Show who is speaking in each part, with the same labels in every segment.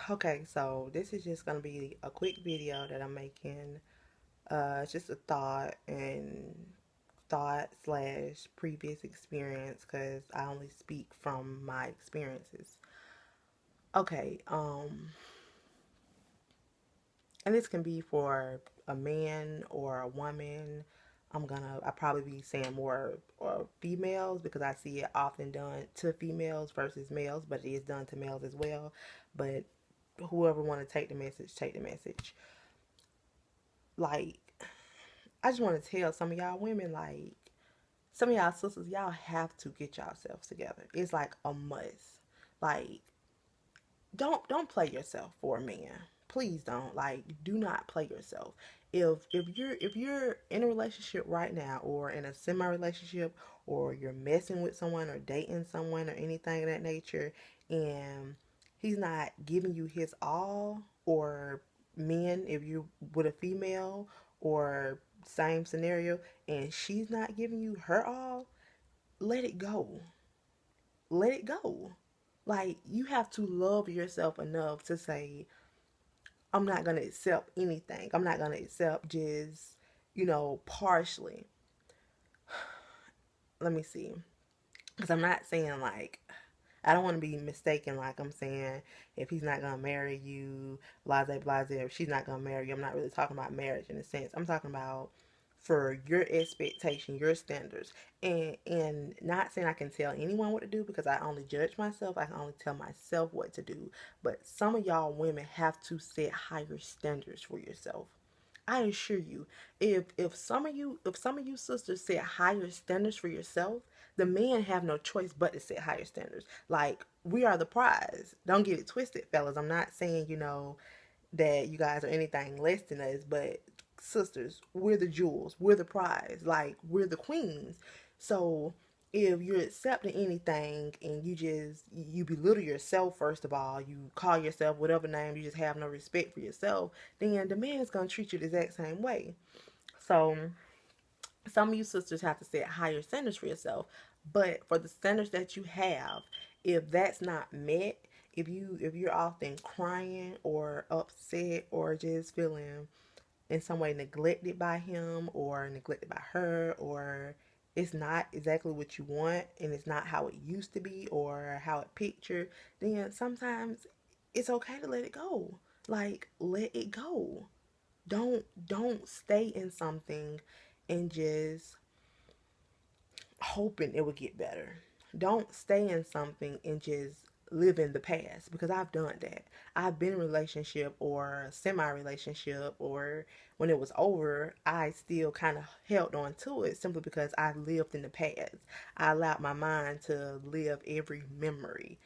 Speaker 1: Okay, so this is just gonna be a quick video that I'm making. It's just a thought slash previous experience because I only speak from my experiences. Okay, and this can be for a man or a woman. I probably be saying more or females because I see it often done to females versus males, but it is done to males as well. But whoever want to take the message, take the message. Like, I just want to tell some of y'all women, like, some of y'all sisters, y'all have to get yourselves together. It's like a must. Like, don't play yourself for a man. Please don't. Like, do not play yourself. If you're in a relationship right now, or in a semi relationship, or you're messing with someone or dating someone or anything of that nature, and he's not giving you his all, or men, if you with a female or same scenario, and she's not giving you her all, let it go. Let it go. Like, you have to love yourself enough to say, I'm not going to accept anything. I'm not going to accept just, partially. Let me see. Because I'm not saying, like, I don't want to be mistaken. Like, I'm saying if he's not going to marry you, blase, blase, if she's not going to marry you, I'm not really talking about marriage in a sense. I'm talking about for your expectation, your standards. And not saying I can tell anyone what to do because I only judge myself. I can only tell myself what to do. But some of y'all women have to set higher standards for yourself. I assure you, if some of you sisters set higher standards for yourself, the men have no choice but to set higher standards. Like, we are the prize. Don't get it twisted, fellas. I'm not saying, that you guys are anything less than us, but sisters, we're the jewels, we're the prize, like, we're the queens. So if you're accepting anything and you belittle yourself, first of all, you call yourself whatever name, you just have no respect for yourself, then the man is going to treat you the exact same way. So some of you sisters have to set higher standards for yourself, but for the standards that you have, if that's not met, if you're often crying or upset or just feeling in some way neglected by him or neglected by her, or it's not exactly what you want and it's not how it used to be or how it pictured, then sometimes it's okay to let it go. Like, let it go. Don't stay in something and just hoping it would get better. Don't stay in something and just live in the past, because I've done that. I've been in a relationship or semi relationship, or when it was over, I still kind of held on to it simply because I lived in the past. I allowed my mind to live every memory,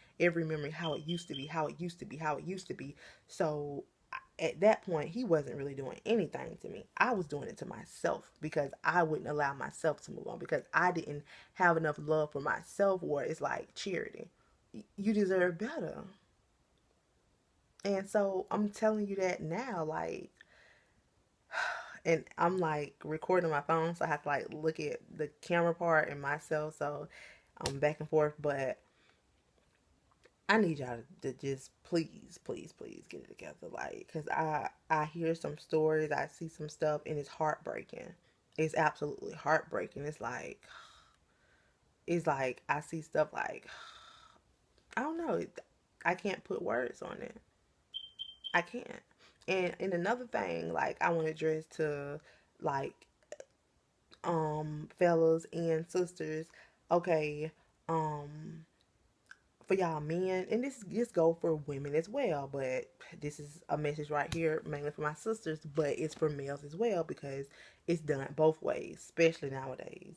Speaker 1: how it used to be, how it used to be, how it used to be. So at that point, he wasn't really doing anything to me. I was doing it to myself because I wouldn't allow myself to move on, because I didn't have enough love for myself. Or it's like charity. You deserve better. And so I'm telling you that now, like, and I'm like recording my phone, so I have to like look at the camera part and myself. So I'm back and forth, but I need y'all to just please, please, please get it together. Like, cause I hear some stories, I see some stuff, and it's heartbreaking. It's absolutely heartbreaking. It's like I see stuff like, I don't know. I can't put words on it. I can't. And another thing, like, I want to address to, like, fellas and sisters. Okay, um for y'all men, and this go for women as well, but this is a message right here mainly for my sisters, but it's for males as well because it's done both ways, especially nowadays.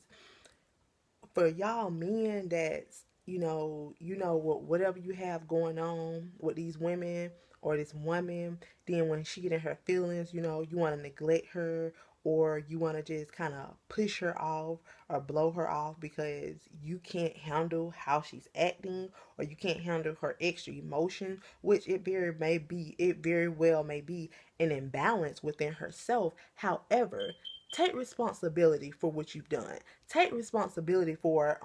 Speaker 1: For y'all men that's, whatever you have going on with these women or this woman, then when she get in her feelings, you want to neglect her, or you want to just kind of push her off or blow her off because you can't handle how she's acting, or you can't handle her extra emotion, which it very well may be an imbalance within herself. However, take responsibility for what you've done. Take responsibility for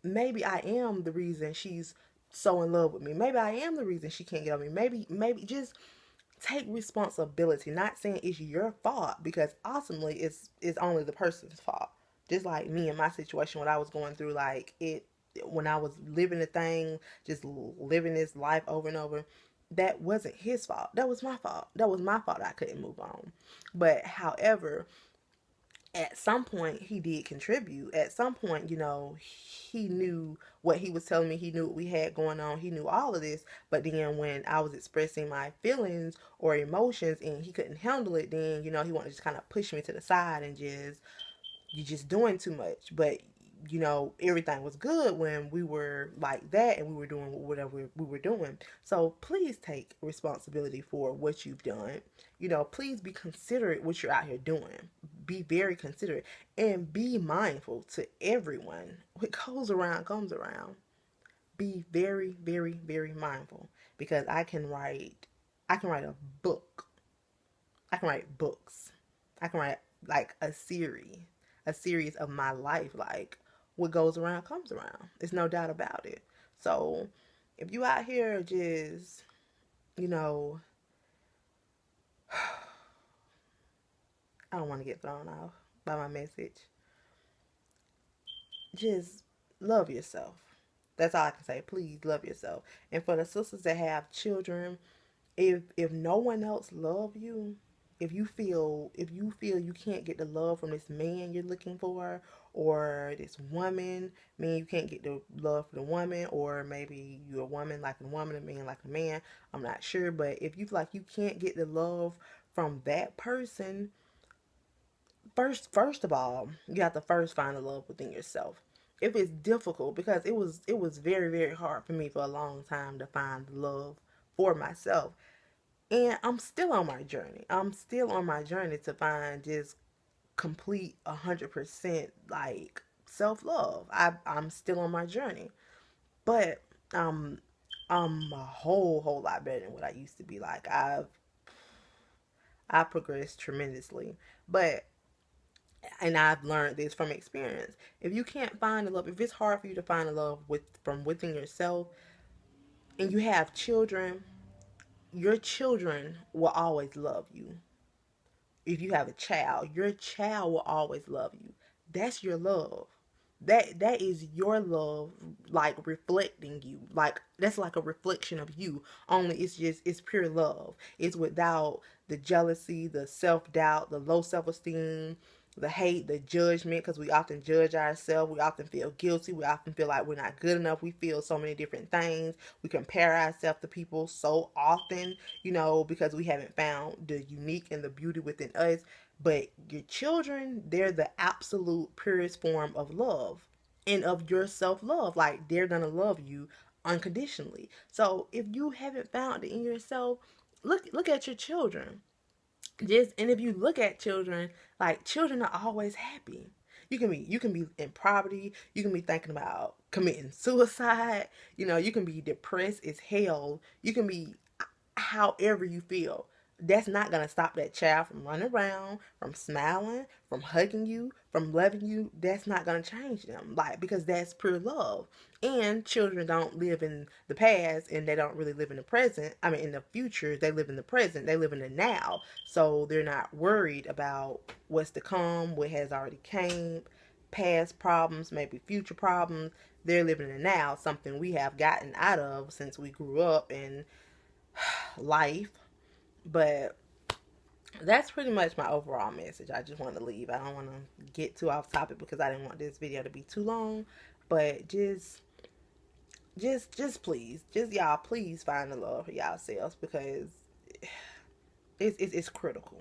Speaker 1: maybe I am the reason she's so in love with me. Maybe I am the reason she can't get over me. Maybe just take responsibility. Not saying it's your fault, because ultimately it's only the person's fault. Just like me in my situation, what I was going through, like it when I was living the thing, just living this life over and over. That wasn't his fault. That was my fault. That was my fault. I couldn't move on. But however, at some point he did contribute. At some point, he knew what he was telling me. He knew what we had going on. He knew all of this. But then when I was expressing my feelings or emotions and he couldn't handle it, then he wanted to just kind of push me to the side and just, you're just doing too much. But everything was good when we were like that and we were doing whatever we were doing. So please take responsibility for what you've done. Please be considerate what you're out here doing. Be very considerate and be mindful to everyone. What goes around comes around. Be very, very, very mindful, because I can write a book. I can write books. I can write like a series of my life. Like, what goes around comes around. There's no doubt about it. So if you out here just, you know, I don't want to get thrown off by my message. Just love yourself. That's all I can say. Please love yourself. And for the sisters that have children, if no one else love you, if you feel you can't get the love from this man you're looking for, or this woman, mean you can't get the love for the woman, or maybe you're a woman like a woman, a man like a man, I'm not sure, but if you feel like you can't get the love from that person, first of all, you have to first find the love within yourself. If it's difficult, because it was very, very hard for me for a long time to find love for myself. And I'm still on my journey. I'm still on my journey to find just complete 100% like self love. I'm still on my journey, but um, I'm a whole lot better than what I used to be. Like I've progressed tremendously, but and I've learned this from experience. If you can't find the love, if it's hard for you to find the love from within yourself, and you have children, your children will always love you. If you have a child, your child will always love you. That's your love. That is your love, like reflecting you. Like that's like a reflection of you. Only it's pure love. It's without the jealousy, the self-doubt, the low self-esteem, the hate, the judgment, because we often judge ourselves. We often feel guilty. We often feel like we're not good enough. We feel so many different things. We compare ourselves to people so often, because we haven't found the unique and the beauty within us. But your children, they're the absolute purest form of love and of your self love. Like, they're going to love you unconditionally. So if you haven't found it in yourself, look at your children. And if you look at children, like, children are always happy. You can be in poverty. You can be thinking about committing suicide. You can be depressed as hell. You can be however you feel. That's not going to stop that child from running around, from smiling, from hugging you, from loving you. That's not going to change them. Like, because that's pure love. And children don't live in the past, and they don't really live in the present. I mean, in the future, they live in the present. They live in the now. So they're not worried about what's to come, what has already came, past problems, maybe future problems. They're living in the now, something we have gotten out of since we grew up in life. But that's pretty much my overall message. I just want to leave. I don't want to get too off topic because I didn't want this video to be too long. But just please, just y'all, please find the love for y'all selves, because it's critical.